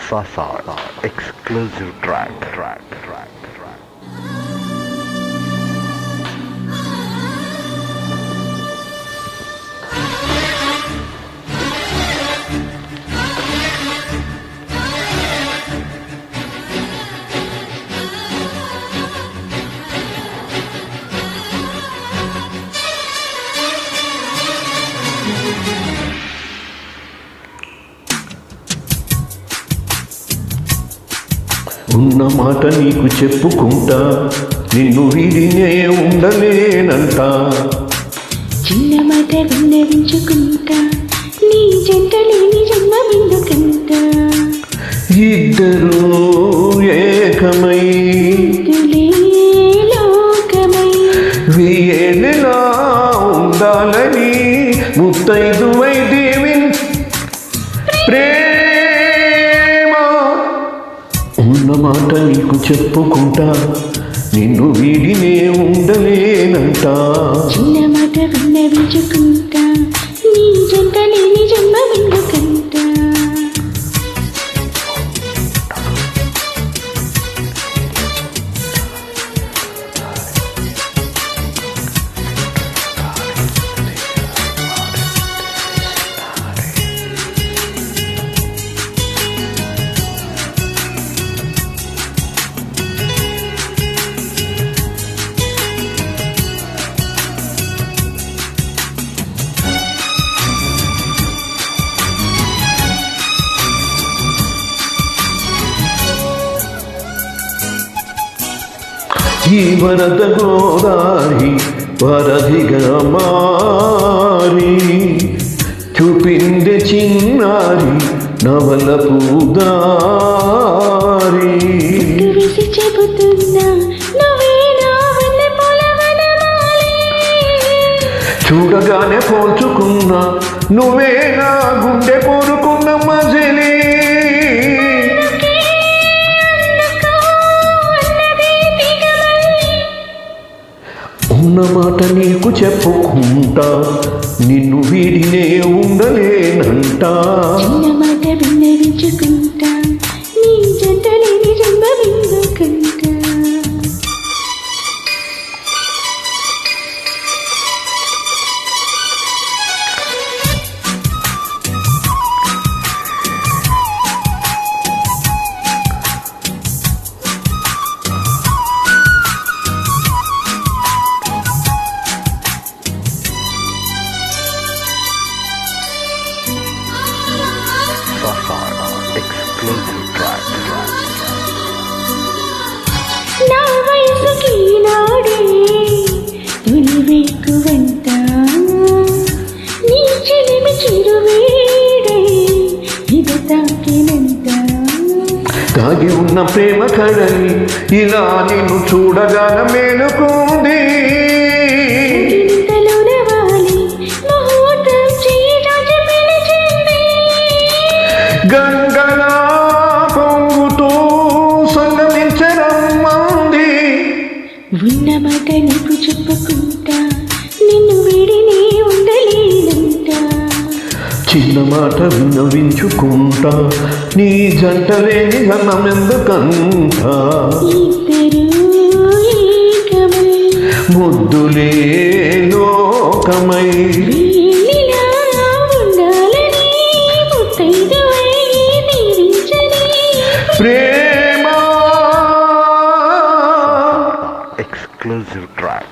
Sasa exclusive track. ఉన్న మాట నీకు చెప్పుకుంటా, నిన్ను వీడినే ఉండలేనంట. చిన్న మాట విన్నవించుకుంటా, నీ జంట లేని జన్మమెందుకంట. ఇద్దరు ఏకమై లోకమై వేళలా ఉండాలని ముత్తైదువై దేవిన్ ఉన్న మాట నీకు చెప్పుకుంటా, నిన్ను వీడినే ఉండలేనంట. చిన్న మాట విన్నవించుకుంటా, నీ జంట లేని జన్మమెందుకంట. ఈ వరద గోదారి వరదిగా మారి చూపిందే చిన్నారి నవల పూదారి. విసి చెబుతున్నా నువ్వేనా చూడగానే పోల్చుకున్నా, నువ్వే నా గుండె కోరుకున్న మజిలీ. ఉన్న మాట నీకు చెప్పుకుంటా, నిన్ను వీడినే ఉండలేనంట. చిన్న మాట విన్నవించుకుంటా, నీ జంట లేని జన్మమెందుకంట. Sasa exclusive track. నా వయసుకి నాడే తొలివేకువంట, నీ చెలిమి చిరువేడే ఇద తాకినంత. దాగి ఉన్న ప్రేమ కడలి ఇలా నిన్ను చూడగాన మేలుకుంది. గంగలా పొంగుతూ సంగమించరమ్మంది. ఉన్న మాట నీకు చెప్పుకుంటా, నిన్ను వీడిని ఉండలేనంట. చిన్న మాట విన్నవించుకుంటా, నీ జంట లేని జన్మమెందుకంట. ఇద్దరు ఏకమై ముద్దులే లోకమై ఉండాలని ముత్తైదువై తీరించని ప్రేమ. Exclusive track.